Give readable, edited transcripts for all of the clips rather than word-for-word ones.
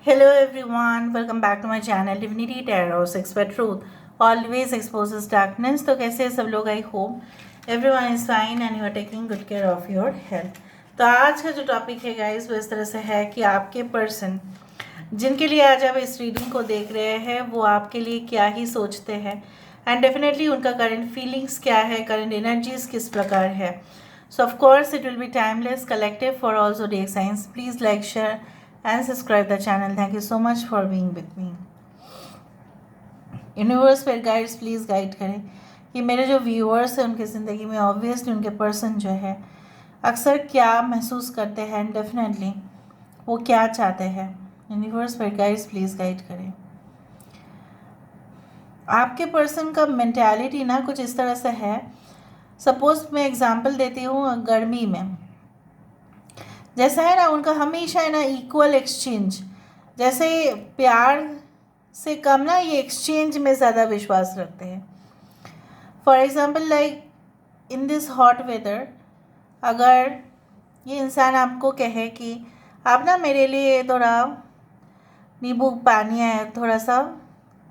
Hello everyone, welcome back to my channel Divinity Tarot 6 by Truth always exposes darkness। तो कैसे हैं सब लोग? I hope everyone is fine and you are taking good care of your health. तो आज का जो topic है गाइस वो इस तरह से है कि आपके पर्सन जिनके लिए आज आप इस रीडिंग को देख रहे हैं वो आपके लिए क्या ही सोचते हैं एंड डेफिनेटली उनका करंट फीलिंग्स क्या है, करंट एनर्जीज किस प्रकार है। सो of course it will be timeless collective for all zodiac signs। Please like, share and subscribe the channel. Thank you so much for being with me। Universe पर guides please guide करें कि मेरे जो viewers हैं उनकी ज़िंदगी में obviously उनके पर्सन जो है अक्सर क्या महसूस करते हैं एंड डेफिनेटली वो क्या चाहते हैं। यूनिवर्स पर गाइड्स प्लीज़ गाइड करें। आपके पर्सन का मेंटालिटी ना कुछ इस तरह से है। सपोज मैं एग्जांपल देती हूँ, गर्मी में जैसा है ना उनका हमेशा है ना इक्वल एक्सचेंज, जैसे प्यार से कम ना ये एक्सचेंज में ज़्यादा विश्वास रखते हैं। For example like in this hot weather, अगर ये इंसान आपको कहे कि आप ना मेरे लिए थोड़ा नींबू पानी है थोड़ा सा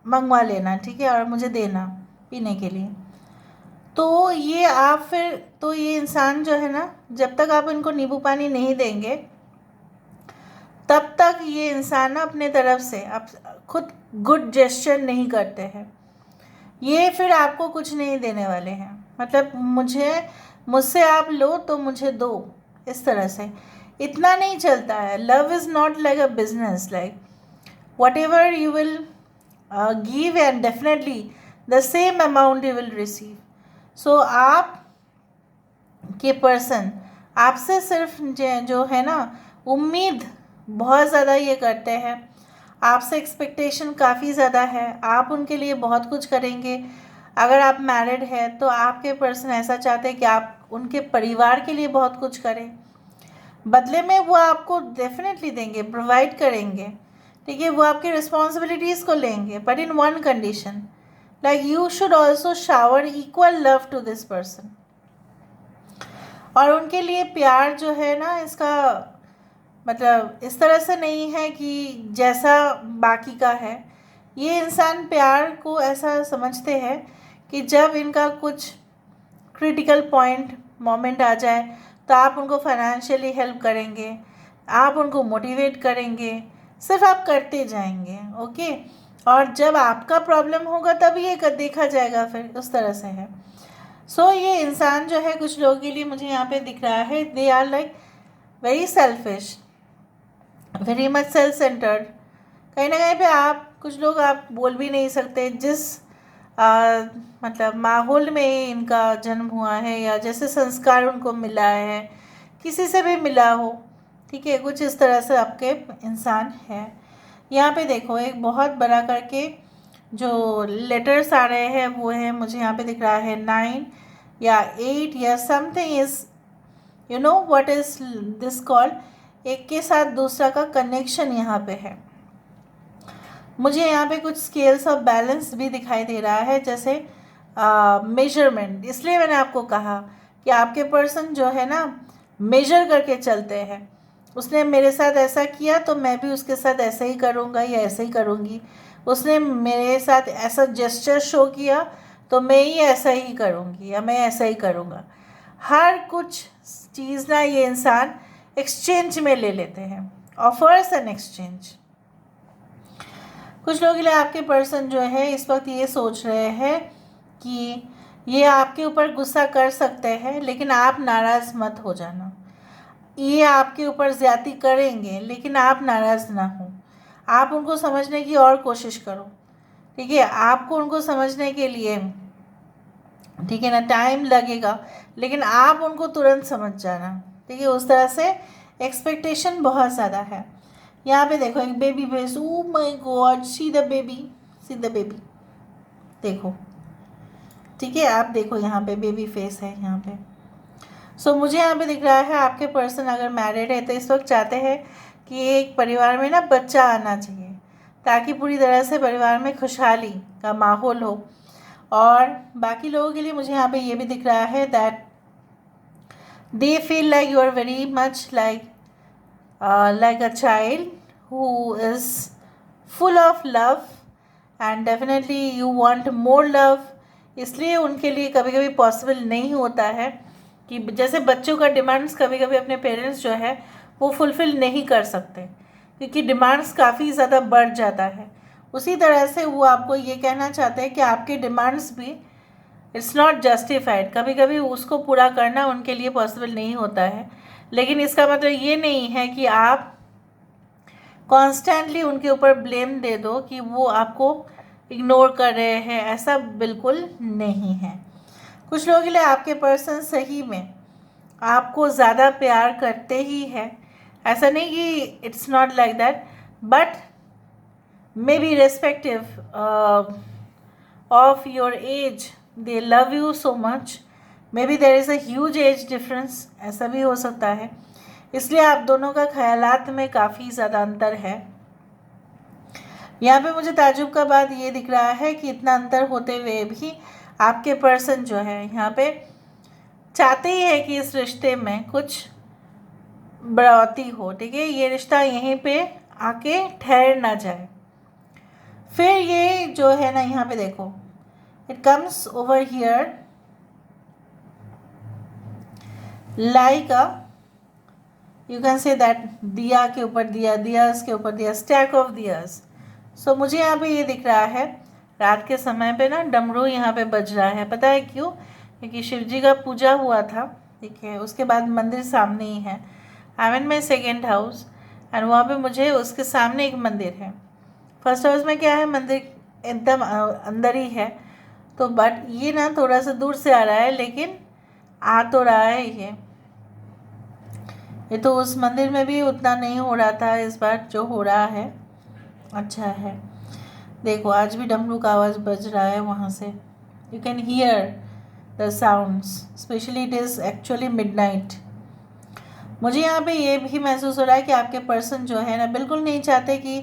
मंगवा लेना, ठीक है, और मुझे देना पीने के लिए, तो ये आप फिर तो ये इंसान जो है ना जब तक आप इनको नींबू पानी नहीं देंगे तब तक ये इंसान ना अपने तरफ से आप खुद गुड जेस्चर नहीं करते हैं। ये फिर आपको कुछ नहीं देने वाले हैं, मतलब मुझसे आप लो तो मुझे दो, इस तरह से इतना नहीं चलता है। Love is not like a business, like whatever you will give and definitely the same amount you will receive. So आप के पर्सन आपसे सिर्फ जो है ना उम्मीद बहुत ज़्यादा ये करते हैं, आपसे एक्सपेक्टेशन काफ़ी ज़्यादा है, आप उनके लिए बहुत कुछ करेंगे। अगर आप मैरिड है तो आपके पर्सन ऐसा चाहते हैं कि आप उनके परिवार के लिए बहुत कुछ करें, बदले में वो आपको डेफिनेटली देंगे, प्रोवाइड करेंगे, ठीक है, वो आपकी रिस्पॉन्सिबिलिटीज़ को लेंगे, but in one condition, like you should also shower equal love to this person. और उनके लिए प्यार जो है ना इसका मतलब इस तरह से नहीं है कि जैसा बाकी का है। ये इंसान प्यार को ऐसा समझते हैं कि जब इनका कुछ क्रिटिकल पॉइंट मोमेंट आ जाए तो आप उनको फाइनेंशियली हेल्प करेंगे, आप उनको मोटिवेट करेंगे, सिर्फ आप करते जाएंगे, ओके। और जब आपका प्रॉब्लम होगा तब ये देखा जाएगा, फिर उस तरह से है। सो ये इंसान जो है कुछ लोगों के लिए मुझे यहाँ पे दिख रहा है, they are like very selfish, very much self centred. कहीं ना कहीं पे आप कुछ लोग आप बोल भी नहीं सकते जिस मतलब माहौल में इनका जन्म हुआ है या जैसे संस्कार उनको मिला है, किसी से भी मिला हो, ठीक है, कुछ इस तरह से आपके इंसान है। यहाँ पे देखो एक बहुत बड़ा करके जो लेटर्स आ रहे हैं वो है, मुझे यहाँ पे दिख रहा है 9 या 8 या something is, you know what is this called, एक के साथ दूसरा का कनेक्शन यहाँ पे है। मुझे यहाँ पे कुछ स्केल्स ऑफ बैलेंस भी दिखाई दे रहा है, जैसे मेजरमेंट। इसलिए मैंने आपको कहा कि आपके पर्सन जो है ना मेजर करके चलते हैं। उसने मेरे साथ ऐसा किया तो मैं भी उसके साथ ऐसे ही करूँगा या ऐसे ही करूँगी। उसने मेरे साथ ऐसा जेस्चर शो किया तो मैं ही ऐसा ही करूँगी या मैं ऐसा ही करूँगा। हर कुछ चीज़ ना ये इंसान एक्सचेंज में ले लेते हैं, ऑफर्स एंड एक्सचेंज। कुछ लोगों के लिए आपके पर्सन जो है इस वक्त ये सोच रहे हैं कि ये आपके ऊपर गुस्सा कर सकते हैं लेकिन आप नाराज़ मत हो जाना। ये आपके ऊपर ज़्यादती करेंगे लेकिन आप नाराज़ ना हो, आप उनको समझने की और कोशिश करो, ठीक है। आपको उनको समझने के लिए, ठीक है ना, टाइम लगेगा लेकिन आप उनको तुरंत समझ जाना, ठीक है। उस तरह से एक्सपेक्टेशन बहुत ज़्यादा है। यहाँ पे देखो एक baby face, oh my God, see the baby, see the baby, देखो, ठीक है, आप देखो यहाँ पे बेबी फेस है यहाँ पे। सो मुझे यहाँ पे दिख रहा है आपके पर्सन अगर मैरिड है तो इस वक्त चाहते हैं कि एक परिवार में ना बच्चा आना चाहिए ताकि पूरी तरह से परिवार में खुशहाली का माहौल हो। और बाकी लोगों के लिए मुझे यहाँ पे ये भी दिख रहा है that they feel like you are very much like a child who is full of love and definitely you want more love, इसलिए उनके लिए कभी कभी पॉसिबल नहीं होता है कि जैसे बच्चों का डिमांड्स कभी कभी अपने पेरेंट्स जो है वो फुलफ़िल नहीं कर सकते क्योंकि डिमांड्स काफ़ी ज़्यादा बढ़ जाता है। उसी तरह से वो आपको ये कहना चाहते हैं कि आपके डिमांड्स भी इट्स नॉट जस्टिफाइड, कभी कभी उसको पूरा करना उनके लिए पॉसिबल नहीं होता है। लेकिन इसका मतलब ये नहीं है कि आप कॉन्स्टेंटली उनके ऊपर ब्लेम दे दो कि वो आपको इग्नोर कर रहे हैं, ऐसा बिल्कुल नहीं है। कुछ लोगों के लिए आपके पर्सन सही में आपको ज़्यादा प्यार करते ही है, ऐसा नहीं कि it's not like that, but maybe respective of your age they love you so much, maybe there is a huge age difference, ऐसा भी हो सकता है। इसलिए आप दोनों का ख्यालात में काफ़ी ज़्यादा अंतर है। यहाँ पे मुझे ताजुब का बात ये दिख रहा है कि इतना अंतर होते हुए भी आपके पर्सन जो है यहाँ पे चाहते ही है कि इस रिश्ते में कुछ बढ़ोतरी हो, ठीक है, ये रिश्ता यहीं पे आके ठहर ना जाए। फिर ये जो है ना यहाँ पे देखो, it comes over here like a, you can say that दिया के ऊपर दिया, दियास के ऊपर दिया, स्टैक ऑफ दियास। सो मुझे यहाँ पे ये दिख रहा है रात के समय पे ना डमरू यहाँ पे बज रहा है। पता है क्यों? क्योंकि शिव जी का पूजा हुआ था, ठीक है, उसके बाद मंदिर सामने ही है। I am in my second house and वहाँ पे मुझे उसके सामने एक मंदिर है। फर्स्ट हाउस में क्या है, मंदिर एकदम अंदर ही है, तो बट ये ना थोड़ा सा दूर से आ रहा है, लेकिन आ तो रहा है ये तो उस मंदिर में भी उतना नहीं हो रहा था, इस बार जो हो रहा है अच्छा है। देखो आज भी डमरू का आवाज़ बज रहा है वहाँ से, you can hear the sounds, specially it is actually midnight. मुझे यहाँ पे ये भी महसूस हो रहा है कि आपके पर्सन जो है ना बिल्कुल नहीं चाहते कि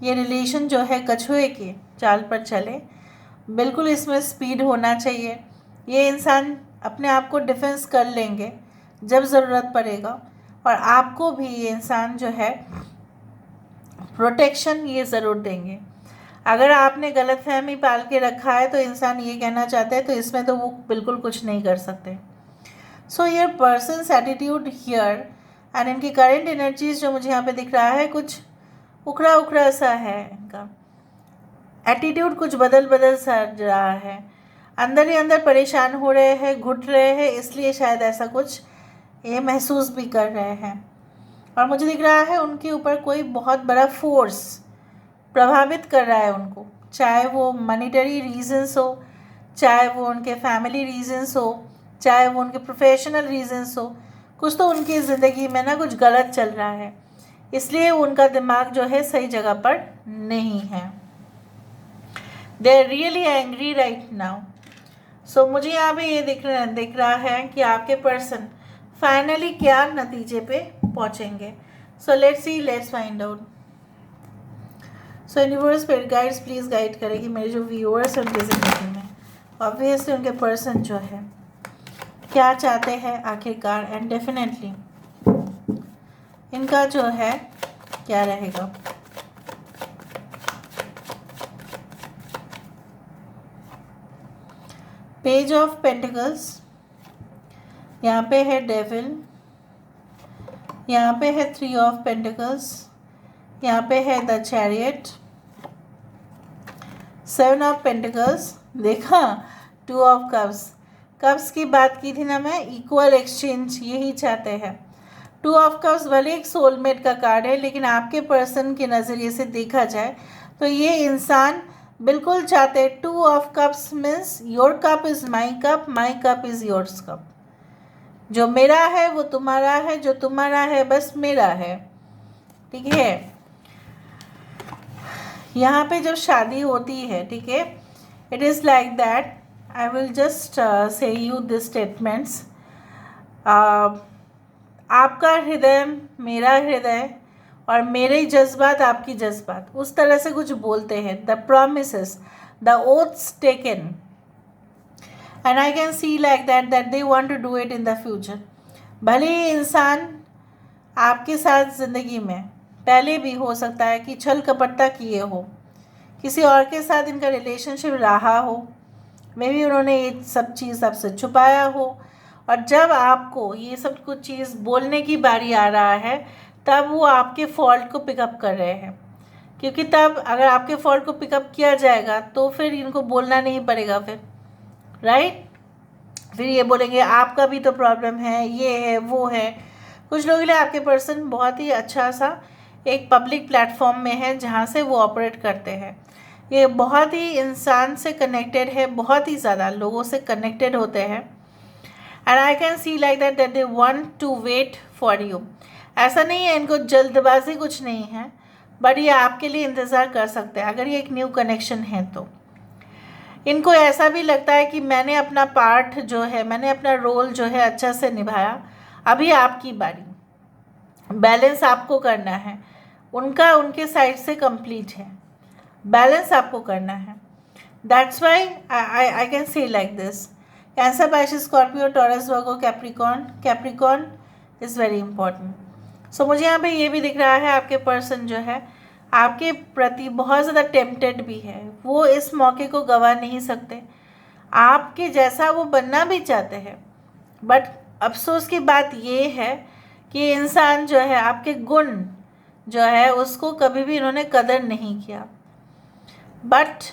ये रिलेशन जो है कछुए के चाल पर चले, बिल्कुल इसमें स्पीड होना चाहिए। ये इंसान अपने आप को डिफेंस कर लेंगे जब ज़रूरत पड़ेगा, और आपको भी ये इंसान जो है प्रोटेक्शन ये ज़रूर देंगे। अगर आपने गलतफहमी पाल के रखा है तो इंसान ये कहना चाहते हैं, तो इसमें तो वो बिल्कुल कुछ नहीं कर सकते। So your persons attitude here and इनकी करेंट एनर्जीज जो मुझे यहाँ पे दिख रहा है, कुछ उखड़ा उखड़ा सा है इनका एटीट्यूड, कुछ बदल बदल सा रहा है, अंदर ही अंदर परेशान हो रहे हैं, घुट रहे हैं, इसलिए शायद ऐसा कुछ ये महसूस भी कर रहे हैं। और मुझे दिख रहा है उनके ऊपर कोई बहुत बड़ा फोर्स प्रभावित कर रहा है उनको, चाहे वो मनीटरी रीजंस हो, चाहे वो उनके फैमिली रीजंस हो, चाहे वो उनके प्रोफेशनल रीजंस हो, कुछ तो उनकी ज़िंदगी में ना कुछ गलत चल रहा है, इसलिए उनका दिमाग जो है सही जगह पर नहीं है। They are really angry right now. So मुझे यहाँ पे ये दिख रहा है कि आपके पर्सन फाइनली क्या नतीजे पे पहुँचेंगे। So let's see, let's find out. So universe spirit guides please guide करेगी मेरे जो व्यूअर्स हैं उनकी ज़िंदगी में, ऑब्वियसली उनके पर्सन जो है क्या चाहते हैं आखिरकार, एंड डेफिनेटली इनका जो है क्या रहेगा। पेज ऑफ पेंटिकल्स, यहाँ पे है डेविल, यहाँ पे है 3 ऑफ पेंटिकल्स, यहाँ पे है द चैरियट, 7 ऑफ पेंटिकल्स, देखा 2 ऑफ कप्स। कप्स की बात की थी ना मैं, इक्वल एक्सचेंज यही चाहते हैं। 2 ऑफ कप्स भले एक सोलमेट का कार्ड है, लेकिन आपके पर्सन के नज़रिए से देखा जाए तो ये इंसान बिल्कुल चाहते हैं 2 of cups means your cup is my cup, my cup is yours cup. जो मेरा है वो तुम्हारा है, जो तुम्हारा है बस मेरा है, ठीक है। यहाँ पे जब शादी होती है, ठीक है, it is like that, I will just say you this statements, आपका हृदय मेरा हृदय और मेरे जज्बात आपकी जज्बात, उस तरह से कुछ बोलते हैं। The promises, the oaths taken, and I can see like that they want to do it in the future. भले ही इंसान आपके साथ ज़िंदगी में पहले भी हो सकता है कि छल कपटता किए हो, किसी और के साथ इनका रिलेशनशिप रहा हो, मे बी उन्होंने ये सब चीज़ आपसे छुपाया हो, और जब आपको ये सब कुछ चीज़ बोलने की बारी आ रहा है तब वो आपके फॉल्ट को पिकअप कर रहे हैं, क्योंकि तब अगर आपके फॉल्ट को पिकअप किया जाएगा तो फिर इनको बोलना नहीं पड़ेगा फिर, राइट। फिर ये बोलेंगे आपका भी तो प्रॉब्लम है, ये है वो है। कुछ लोगों के लिए आपके पर्सन बहुत ही अच्छा सा एक पब्लिक प्लेटफॉर्म में है जहाँ से वो ऑपरेट करते हैं। ये बहुत ही इंसान से कनेक्टेड है, बहुत ही ज़्यादा लोगों से कनेक्टेड होते हैं। And I can see like that they want to wait for you. ऐसा नहीं है इनको जल्दबाजी कुछ नहीं है, बट ये आपके लिए इंतज़ार कर सकते हैं अगर ये एक न्यू कनेक्शन है तो। इनको ऐसा भी लगता है कि मैंने अपना पार्ट जो है, मैंने अपना रोल जो है अच्छा से निभाया, अभी आपकी बारी। बैलेंस आपको करना है, उनका उनके साइड से कंप्लीट है, बैलेंस आपको करना है। That's why I can say like this. Cancer, Pisces, Scorpio, Taurus, Virgo, Capricorn is very important. So मुझे यहाँ पे ये भी दिख रहा है आपके पर्सन जो है आपके प्रति बहुत ज़्यादा टेम्पटेड भी है, वो इस मौके को गंवा नहीं सकते, आपके जैसा वो बनना भी चाहते हैं। बट अफसोस की बात ये है कि इंसान जो है आपके गुण जो है उसको कभी भी इन्होंने कदर नहीं किया। But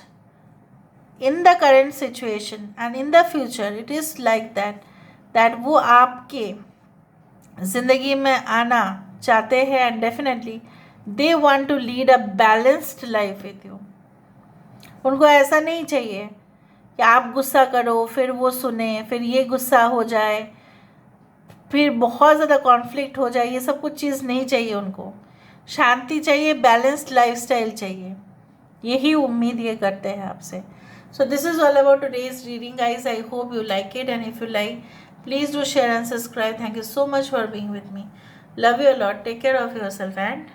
in the current situation and in the future it is like that वो आपके ज़िंदगी में आना चाहते हैं, and definitely they want to lead a balanced life with you. उनको ऐसा नहीं चाहिए कि आप गुस्सा करो फिर वो सुने, फिर ये गुस्सा हो जाए, फिर बहुत ज़्यादा कॉन्फ्लिक्ट हो जाए। ये सब कुछ चीज़ नहीं चाहिए उनको, शांति चाहिए, बैलेंस्ड लाइफस्टाइल चाहिए। यही उम्मीद ये करते हैं आपसे। So this is all about today's reading guys. I hope you like it, and if you like please do share and subscribe. Thank you so much for being with me. Love you a lot. Take care of yourself and